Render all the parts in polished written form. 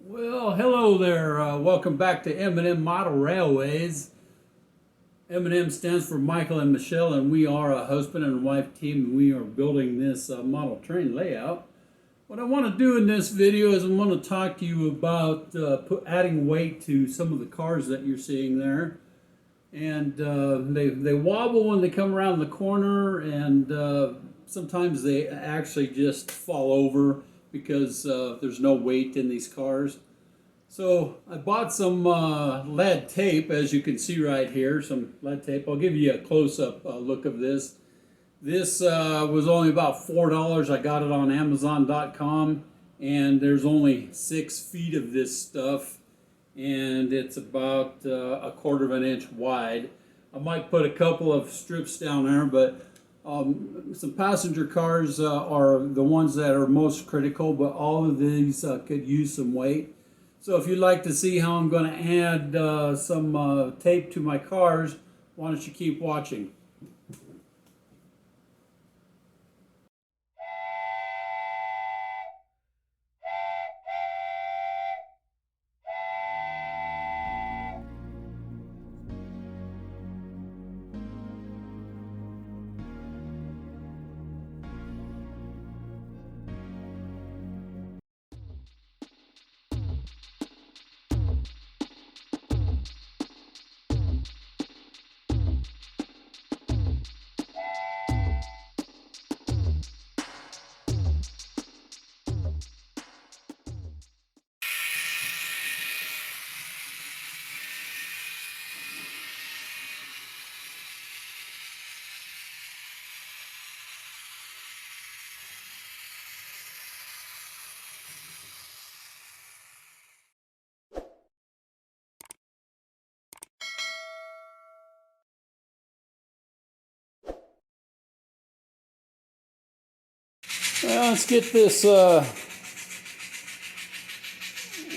Well, hello there. Welcome back to M&M Model Railways. M&M stands for Michael and Michelle, and we are a husband and wife team, and we are building this model train layout. What I want to do in this video is I want to talk to you about adding weight to some of the cars that you're seeing there. And they wobble when they come around the corner, and sometimes they actually just fall over because there's no weight in these cars. So I bought some lead tape, as you can see right here, some lead tape. I'll give you a close-up look of this. This was only about $4. I got it on Amazon.com, and there's only 6 feet of this stuff, and it's about a quarter of an inch wide. I might put a couple of strips down there, but some passenger cars are the ones that are most critical, but all of these could use some weight. So if you'd like to see how I'm going to add some tape to my cars, why don't you keep watching? Well, let's get this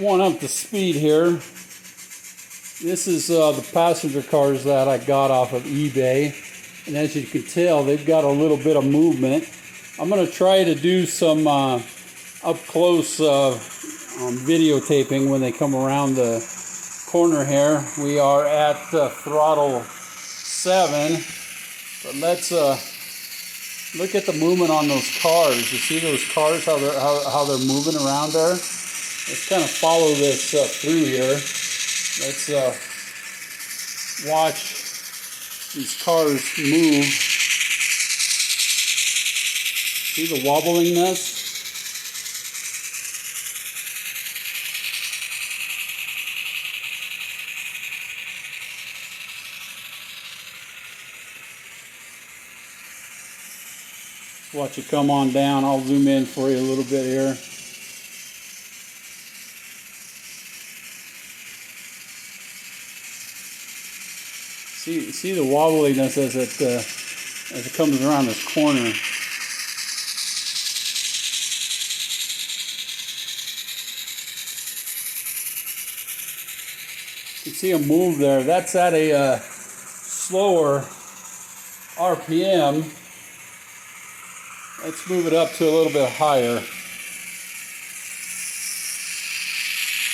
one up to speed here. This is the passenger cars that I got off of eBay, and as you can tell, they've got a little bit of movement. I'm going to try to do some up close videotaping when they come around the corner here. We are at throttle 7, but let's look at the movement on those cars. You see those cars, how they're moving around there? Let's kind of follow this through here. Let's watch these cars move. See the wobbliness? Watch it come on down. I'll zoom in for you a little bit here. See the wobbliness as it comes around this corner. You can see a move there. That's at a slower RPM. Let's move it up to a little bit higher.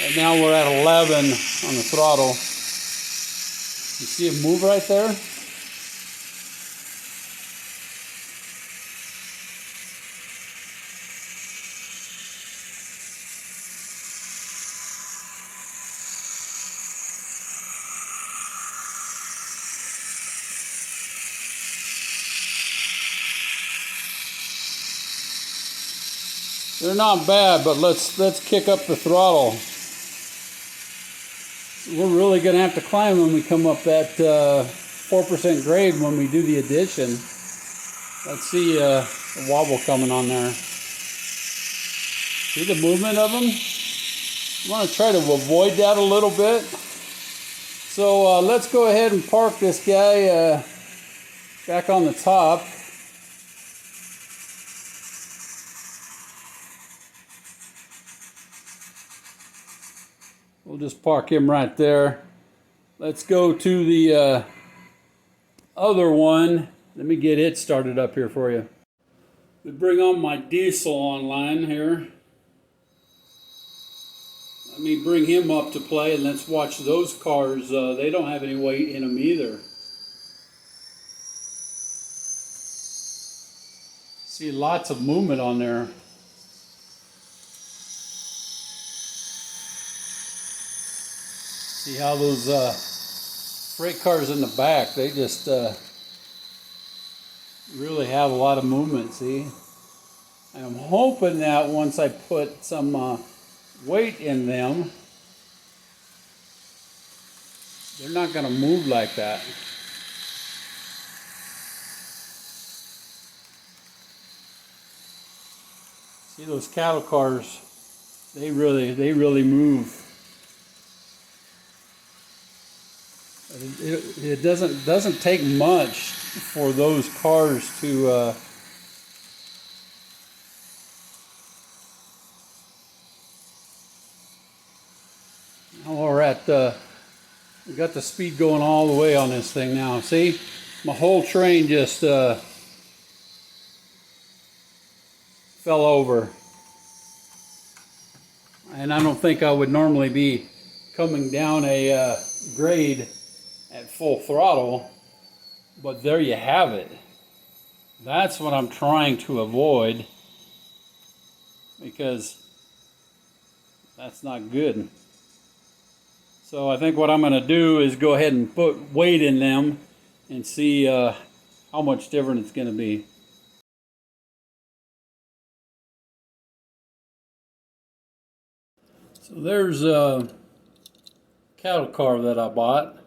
And now we're at 11 on the throttle. You see it move right there? They're not bad, but let's kick up the throttle. We're really going to have to climb when we come up that 4% grade when we do the addition. Let's see the wobble coming on there. See the movement of them? I want to try to avoid that a little bit. So let's go ahead and park this guy back on the top. We'll just park him right there. Let's go to the other one. Let me get it started up here for you. We bring on my diesel online here. Let me bring him up to play and let's watch those cars. They don't have any weight in them either. See lots of movement on there. See how those freight cars in the back, they just really have a lot of movement, see? And I'm hoping that once I put some weight in them, they're not going to move like that. See those cattle cars, they really move. It doesn't take much for those cars to now we're at we got the speed going all the way on this thing now. See, my whole train just fell over, and I don't think I would normally be coming down a grade at full throttle, but there you have it. That's what I'm trying to avoid, because that's not good. So I think what I'm going to do is go ahead and put weight in them and see how much different it's going to be. So there's a cattle car that I bought.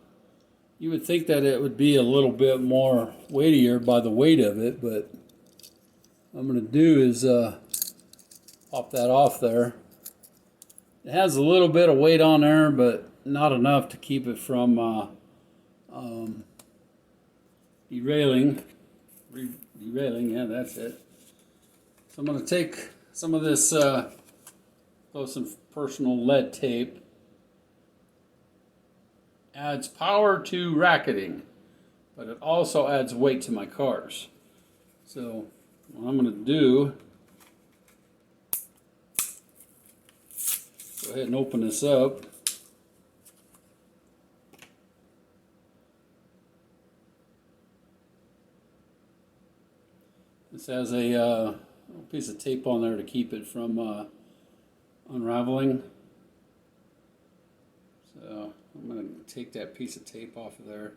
You would think that it would be a little bit more weightier by the weight of it, but what I'm going to do is pop that off there. It has a little bit of weight on there, but not enough to keep it from derailing. Derailing, yeah, that's it. So I'm going to take some of this close and personal lead tape. Adds power to racketing, but it also adds weight to my cars. So what I'm going to do, go ahead and open this up. This has a piece of tape on there to keep it from unraveling. So I'm going to take that piece of tape off of there,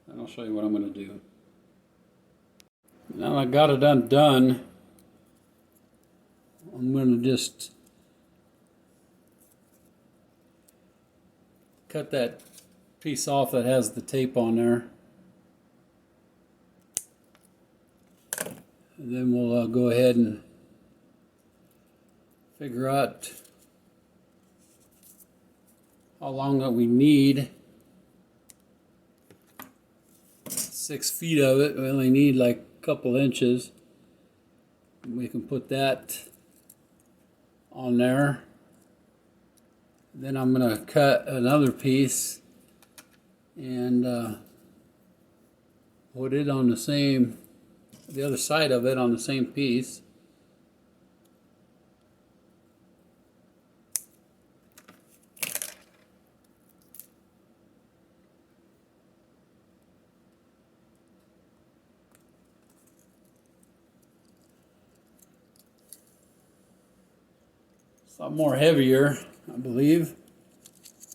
and I'll show you what I'm going to do. Now I got it undone, I'm going to just cut that piece off that has the tape on there. And then we'll go ahead and figure out how long that we need. 6 feet of it, we only need like a couple inches. And we can put that on there. Then I'm going to cut another piece and put it on the other side of it on the same piece. It's a lot more heavier, I believe,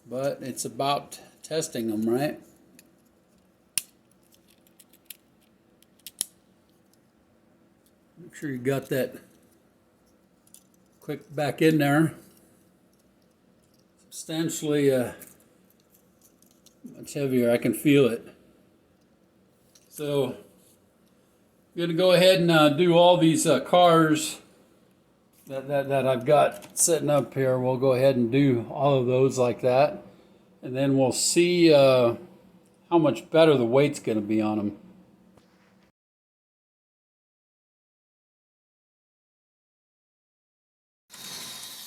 but it's about testing them, right? Make sure you got that quick back in there. Substantially much heavier, I can feel it. So I'm going to go ahead and do all these cars that I've got setting up here. We'll go ahead and do all of those like that, and then we'll see how much better the weight's going to be on them.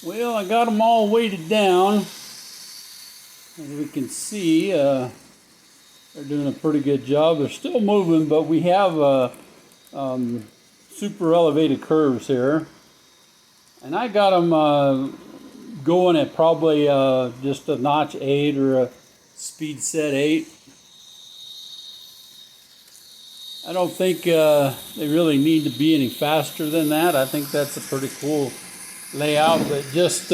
Well, I got them all weighted down. As we can see, they're doing a pretty good job. They're still moving, but we have super elevated curves here. And I got them going at probably just a notch 8 or a speed set 8. I don't think they really need to be any faster than that. I think that's a pretty cool layout, but just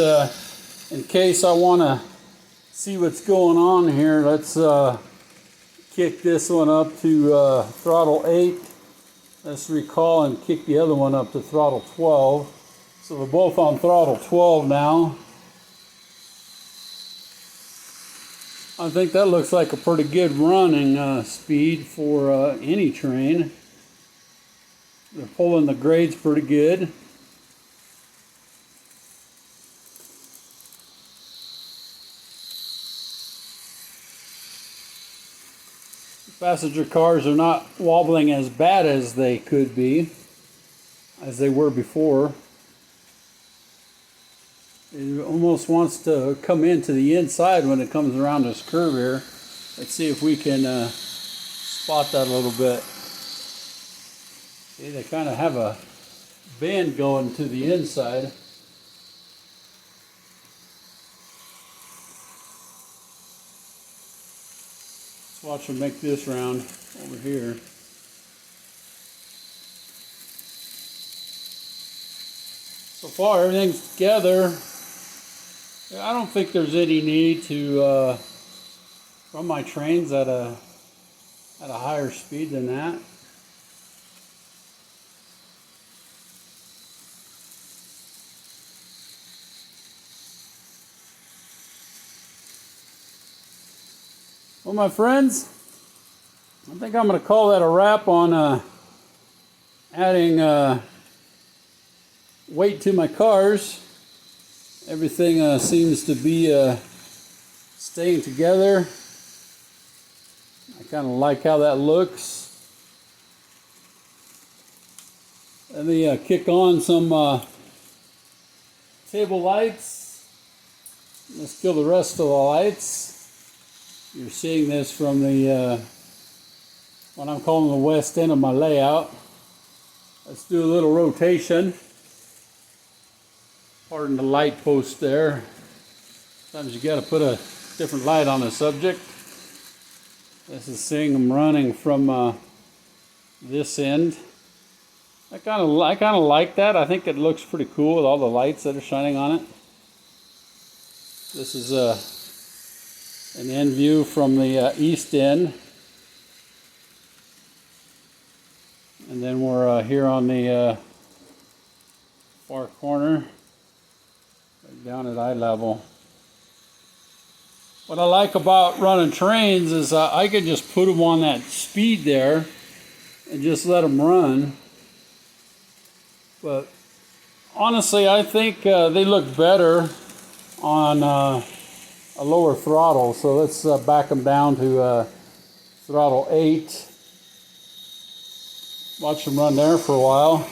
in case I want to see what's going on here, let's kick this one up to throttle 8. Let's recall and kick the other one up to throttle 12. So we're both on throttle 12 now. I think that looks like a pretty good running speed for any train. They're pulling the grades pretty good. Passenger cars are not wobbling as bad as they could be, as they were before. It almost wants to come into the inside when it comes around this curve here. Let's see if we can spot that a little bit. See, they kind of have a bend going to the inside. Let's watch them make this round over here. So far, everything's together. I don't think there's any need to run my trains at a higher speed than that. Well, my friends, I think I'm going to call that a wrap on adding weight to my cars. Everything seems to be staying together. I kind of like how that looks. Let me kick on some table lights. Let's kill the rest of the lights. You're seeing this from the what I'm calling the west end of my layout. Let's do a little rotation. Pardon the light post there. Sometimes you got to put a different light on the subject. This is seeing them running from this end. I kind of like that. I think it looks pretty cool with all the lights that are shining on it. This is an end view from the east end. And then we're here on the far corner, right down at eye level. What I like about running trains is I can just put them on that speed there and just let them run. But honestly, I think they look better on a lower throttle. So let's back them down to throttle 8. Watch them run there for a while.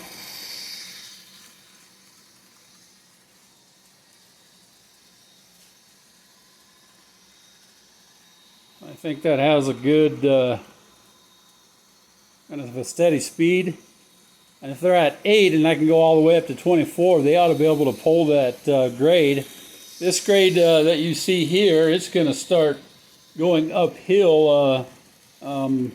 I think that has a good kind of a steady speed. And if they're at 8 and I can go all the way up to 24, they ought to be able to pull that grade. This grade that you see here, it's going to start going uphill, and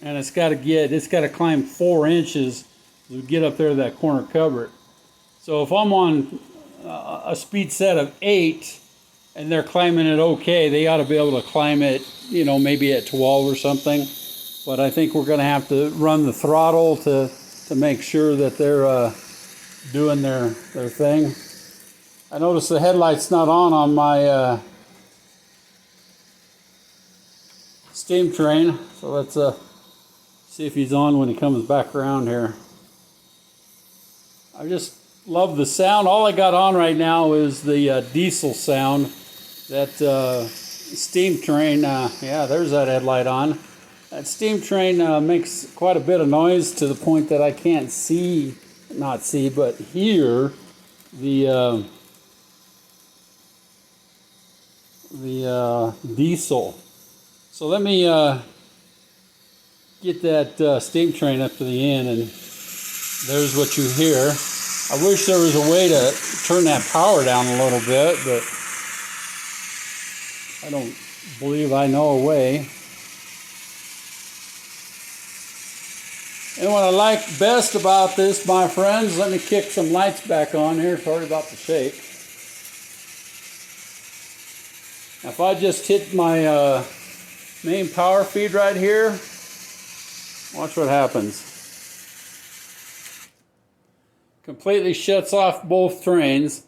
it's got to climb 4 inches to get up there to that corner cover. So if I'm on a speed set of 8 and they're climbing it okay, they ought to be able to climb it, you know, maybe at 12 or something. But I think we're going to have to run the throttle to make sure that they're doing their thing. I notice the headlight's not on my steam train, so let's see if he's on when he comes back around here. I just love the sound. All I got on right now is the diesel sound. That steam train, yeah, there's that headlight on. That steam train makes quite a bit of noise to the point that I can't but hear the diesel. So let me get that steam train up to the end, and there's what you hear. I wish there was a way to turn that power down a little bit, but I don't believe I know a way. And what I like best about this, my friends, let me kick some lights back on here. Sorry about the shake. Now, if I just hit my main power feed right here, watch what happens. Completely shuts off both trains.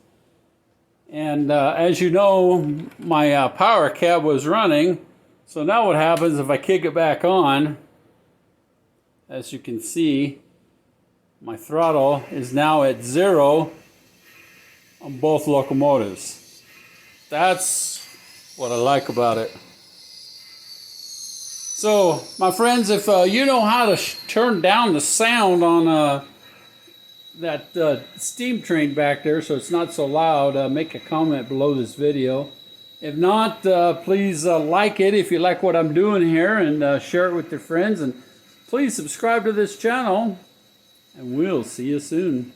And as you know, my power cab was running. So now what happens if I kick it back on? As you can see, my throttle is now at 0 on both locomotives. That's what I like about it. So, my friends, if you know how to turn down the sound on that steam train back there so it's not so loud, make a comment below this video. If not, please like it if you like what I'm doing here, and share it with your friends, and please subscribe to this channel, and we'll see you soon.